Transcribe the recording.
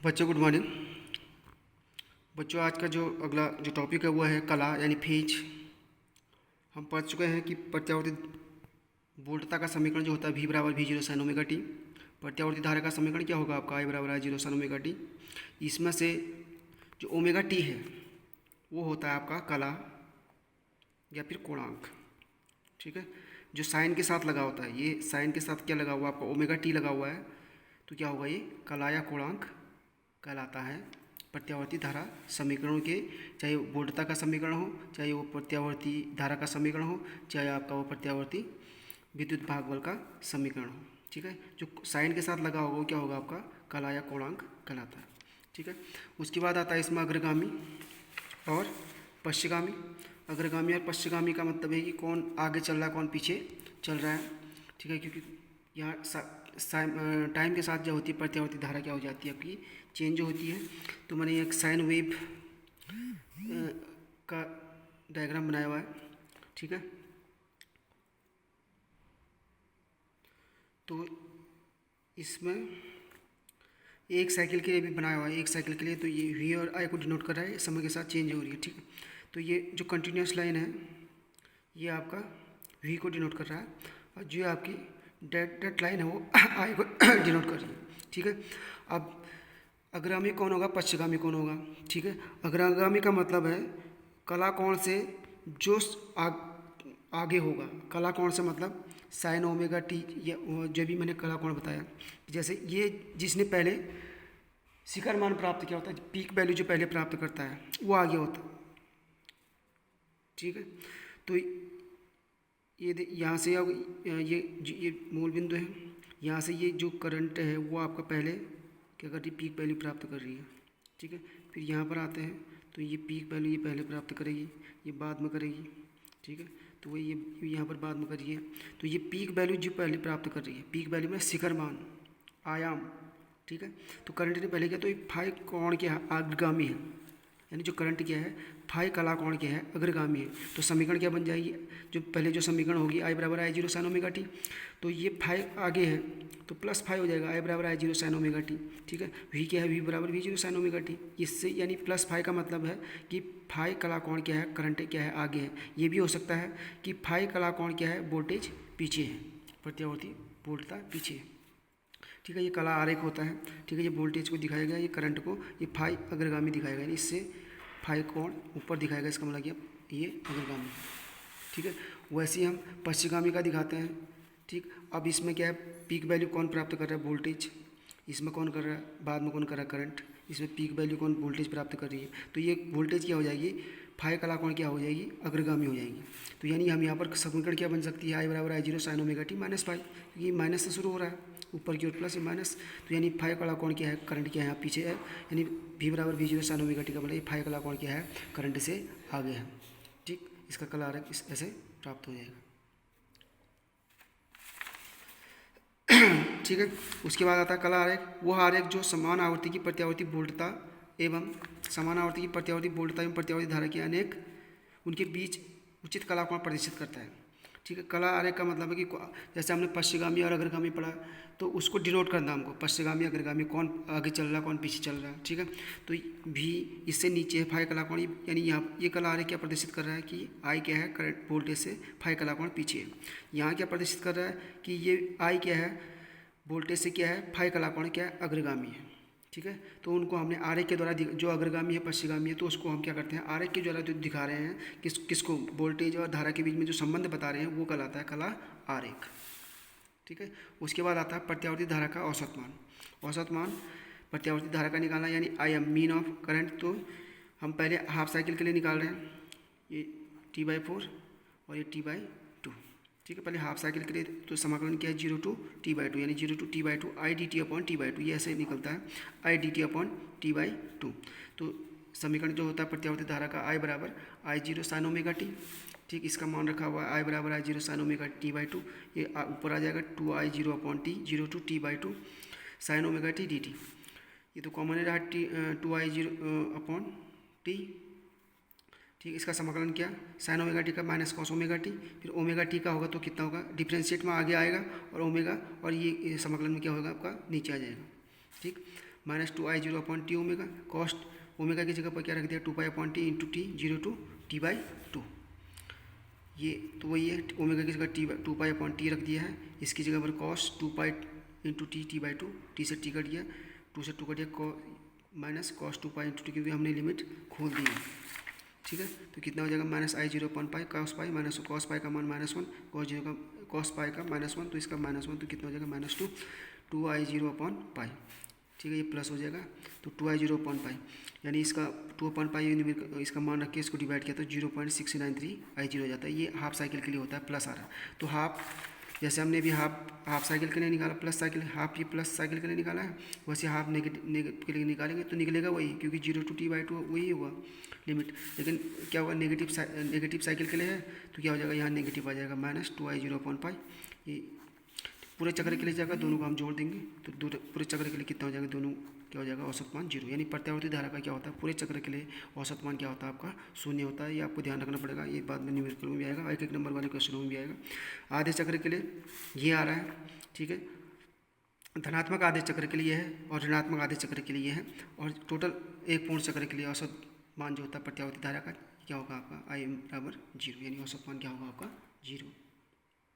बच्चों good morning. बच्चों आज का जो अगला जो टॉपिक है वो है कला यानी फेज। हम पढ़ चुके हैं कि प्रत्यावर्ती वोल्टता का समीकरण जो होता है V = V0 sin omega T. प्रत्यावर्ती धारा का समीकरण क्या होगा आपका I = I0 sin omega T. इसमें से जो ओमेगा टी है वो होता है आपका कला या फिर कोणांक। ठीक है, जो साइन के साथ लगा होता है, ये साइन के साथ क्या लगा हुआ है आपका ओमेगा टी लगा हुआ है, तो क्या होगा ये कला या कोणांक कहलाता है। प्रत्यावर्ती धारा समीकरणों के, चाहे वो वोल्टता का समीकरण हो, चाहे वो प्रत्यावर्ती धारा का समीकरण हो, चाहे आपका वो प्रत्यावर्ती विद्युत भाग बल का समीकरण हो। ठीक है, जो साइन के साथ लगा होगा वो क्या होगा आपका कला या कोणांक कहलाता है। ठीक है, उसके बाद आता है इसमें अग्रगामी और पश्चिगामी। अग्रगामी और पश्चिगामी का मतलब है कि कौन आगे चल रहा है कौन पीछे चल रहा है। ठीक है, क्योंकि यहाँ टाइम के साथ जो होती है प्रत्यावर्ती धारा क्या हो जाती है आपकी चेंज होती है। तो मैंने एक साइन वेव का डायग्राम बनाया हुआ है। ठीक है, तो इसमें एक साइकिल के लिए भी बनाया हुआ है, एक साइकिल के लिए। तो ये V और I को डिनोट कर रहा है, समय के साथ चेंज हो रही है। ठीक है, तो ये जो कंटिन्यूस लाइन है ये आपका V को डिनोट कर रहा है, और जो आपकी डेड लाइन है वो I को डिनोट कर रही है। ठीक है, अब अग्रगामी कौन होगा, पश्चिगामी कौन होगा। ठीक है, अग्रगामी का मतलब है कला कोण से जो आगे होगा। कला कोण से मतलब साइन ओमेगा टी, या जो भी मैंने कला कोण बताया, जैसे ये जिसने पहले शिखर मान प्राप्त किया होता है, पीक वैल्यू जो पहले प्राप्त करता है वो आगे होता है। ठीक है, तो ये यहाँ से अब ये मूल बिंदु है, यहाँ से ये जो करंट है वो आपका पहले क्या कर रही है, पीक वैल्यू प्राप्त कर रही है। ठीक है, फिर यहाँ पर आते हैं तो ये पीक वैल्यू ये पहले प्राप्त करेगी, ये बाद में करेगी। ठीक है, तो वही ये यहाँ पर बाद में करिए, तो ये पीक वैल्यू जो पहले प्राप्त कर रही है, पीक वैल्यू में शिखर मान आयाम। ठीक है, तो करंट ने पहले किया तो ये फाई कोण क्या है, अग्रगामी है, यानी जो करंट क्या है फाई कला कोण क्या है, अग्रगामी है। तो समीकरण क्या बन जाएगी, जो पहले जो समीकरण होगी I = I0 sin omega T, तो ये फाई आगे है तो +5 हो जाएगा I = I0 sin omega T. ठीक है, V क्या है, V = V0 sin omega T. इससे यानी +5 का मतलब है कि फाई कला कोण क्या है, करंट क्या है, आगे है। ये भी हो सकता है कि फाई कला कोण क्या है, वोल्टेज पीछे है, प्रत्यावर्ती वोल्टता पीछे है। ठीक है, ये कला आरेख होता है। ठीक है, ये वोल्टेज को दिखाया गया, ये करंट को, ये फाई अग्रगामी दिखाया गया, इससे फाई कोण ऊपर दिखाएगा, इसका मतलब क्या ये अग्रगामी। ठीक है, वैसे ही हम पश्चिगामी का दिखाते हैं। ठीक, अब इसमें क्या है, पीक वैल्यू कौन प्राप्त कर रहा है, वोल्टेज। इसमें कौन कर रहा है, बाद में कौन कर रहा है, करंट। इसमें पीक वैल्यू कौन, वोल्टेज प्राप्त कर रही है। तो ये वोल्टेज क्या हो जाएगी, फाई कला कोण क्या हो जाएगी, अग्रगामी हो जाएगी। तो यानी हम यहाँ पर समीकरण क्या बन सकती है, I = I0 sin omega t -phi, क्योंकि माइनस से शुरू हो रहा है, ऊपर की ओर प्लस माइनस। तो यानी फाई कला कोण क्या है, करंट क्या है, यहाँ पीछे है, यानी V = V0 sin omega T का मतलब फाई कला कोण क्या है, करंट से आगे है। ठीक, इसका कला आरेख इस ऐसे प्राप्त हो जाएगा। ठीक है, उसके बाद आता है कला आरेख, वह आरेख जो समान आवृत्ति की प्रत्यावर्ती वोल्टता एवं समान आवृत्ति की प्रत्यावर्ती वोल्टता एवं प्रत्यावर्ती धारा के अनेक उनके बीच उचित कला कोण प्रदर्शित करता है। ठीक है, कला आरेख का मतलब है कि जैसे हमने पश्चिगामी और अग्रगामी पढ़ा, तो उसको डिनोट करना हमको, पश्चिगामी अग्रगामी कौन आगे चल रहा है कौन पीछे चल रहा है। ठीक है, तो भी इससे नीचे है फाई कला कोण, यानी यहाँ ये कला आरेख क्या प्रदर्शित कर रहा है कि I क्या है, करंट वोल्टेज से फाई कला कोण पीछे है। यहाँ क्या प्रदर्शित कर रहा है कि ये I क्या है, वोल्टेज से क्या है, फाई कला कोण क्या है, अग्रगामी है। ठीक है, तो उनको हमने आरेख के द्वारा, जो अग्रगामी है पश्चिगामी है, तो उसको हम क्या करते हैं, आरेख के द्वारा जो दिखा रहे हैं, किसको, वोल्टेज और धारा के बीच में जो संबंध बता रहे हैं वो कहलाता है कला आरेख। ठीक है, उसके बाद आता है प्रत्यावर्ती धारा का औसत मान। औसत मान प्रत्यावर्ती धारा का निकालना, यानी I मीन ऑफ करंट। तो हम पहले हाफ साइकिल के लिए निकाल रहे हैं, ये T/4 और ये T/2। ठीक है, पहले हाफ साइकिल के लिए तो समाकलन क्या है, 0 to T/2, यानी 0 to T/2 IdT/T/2, ये ऐसे निकलता है IdT/T/2। तो समीकरण जो होता है प्रत्यावर्ती धारा का I = I0 sin omega T. ठीक, इसका मान रखा हुआ है I = I0 sin omega T/2, ये ऊपर आ जाएगा 2I0/T, 0 to T/2 sin omega T dt। ये तो कॉमन है रहा, 2I0/T। ठीक, इसका समाकलन क्या, साइन ओमेगा टी का माइनस कॉस ओमेगा टी, फिर ओमेगा टी का होगा तो कितना होगा, डिफ्रेंशिएट में आगे आएगा, और ओमेगा और ये समाकलन में क्या होगा आपका नीचे आ जाएगा। ठीक, minus 2i0 upon t omega, cos t omega की जगह पर क्या रख दिया 2 pi upon t into t, 0 to t by 2। ये तो वही है, ओमेगा की जगह टी 2 पाई अपॉन टी रख दिया है, इसकी जगह पर cos 2 pi into T, T by 2, T से टी कट गया, 2 से 2 कट गया, minus cos 2 pi into T, क्योंकि हमने लिमिट खोल दी है। ठीक है, तो कितना हो जाएगा minus i0 upon pi cos pi minus cos pi का मान -1, कॉस 0 का कॉस पाई का -1, तो इसका -1, तो कितना हो जाएगा -2, 2i0 अपॉन पाई। ठीक है, ये प्लस हो जाएगा, तो 2i0 अपॉन पाई, यानी इसका 2 अपॉन पाई इसका मान रख के इसको डिवाइड किया तो 0.693i0 हो जाता है। ये हाफ साइकिल के लिए होता है, प्लस आ रहा है। तो हाफ, जैसे हमने भी हाफ साइकिल के लिए निकाला, प्लस साइकिल हाफ ये प्लस साइकिल के लिए निकाला है, वैसे हाफ नेगेटिव के लिए निकालेंगे तो निकलेगा वही, क्योंकि 0 टू टी बाई 2 वही होगा लिमिट। लेकिन क्या होगा, नेगेटिव साइकिल के लिए है तो क्या हो जाएगा, यहाँ नेगेटिव आ जाएगा -2i0 अपॉन पाई। ये पूरे चक्र के लिए जाएगा, दोनों को हम जोड़ देंगे तो पूरे चक्र के लिए कितना हो जाएगा, दोनों क्या हो जाएगा, औसत मान 0। यानी प्रत्यावर्ती धारा का क्या होता है, पूरे चक्र के लिए औसत मान क्या होता है आपका 0 होता है। ये आपको ध्यान रखना पड़ेगा, ये बाद में न्यूमेरिकल में भी आएगा, एक नंबर वाले क्वेश्चनों में भी आएगा। आधे चक्र के लिए ये आ रहा है, ठीक है, धनात्मक आधे चक्र के लिए है और ऋणात्मक आधे चक्र के लिए है, और टोटल एक पूर्ण चक्र के लिए औसत मान जो होता है प्रत्यावर्ती धारा का क्या होगा आपका, I बराबर 0, यानी औसत मान क्या होगा आपका 0।